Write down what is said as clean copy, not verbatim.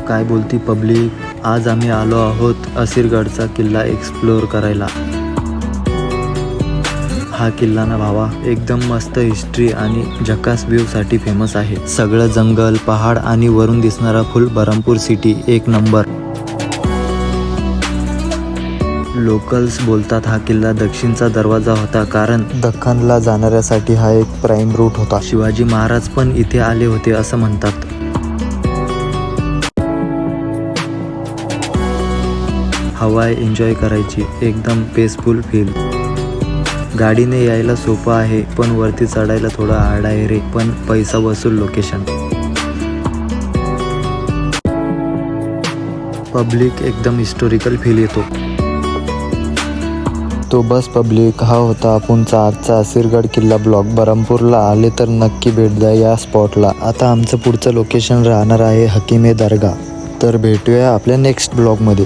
काय बोलती पब्लिक. आज आम्ही आलो आहोत असीरगडचा किल्ला एक्सप्लोअर करायला. हा किल्ला ना भावा एकदम मस्त हिस्ट्री आणि झकास व्ह्यू साठी फेमस आहे. सगळं जंगल, पहाड आणि वरून दिसणारा फुल बरहमपूर सिटी एक नंबर. लोकल्स बोलतात हा किल्ला दक्षिणचा दरवाजा होता, कारण दख्खनला जाणाऱ्यासाठी हा एक प्राईम रूट होता. शिवाजी महाराज पण इथे आले होते असं म्हणतात. हवा एन्जॉय करायची, एकदम पीसफुल फील. गाडीने यायला सोपं आहे, पण वरती चढायला थोडं हार्ड आहे रे, पण पैसा वसूल लोकेशन. पब्लिक एकदम हिस्टोरिकल फील येतो. तो बस पब्लिक, हा होता आपूनचा आजचा असीरगड किल्ला ब्लॉग. बरहमपूरला आले तर नक्की भेट द्या या स्पॉटला. आता आमचं पुढचं लोकेशन राहणार आहे हकीमे दर्गा. तर भेटूया आपल्या नेक्स्ट ब्लॉगमध्ये.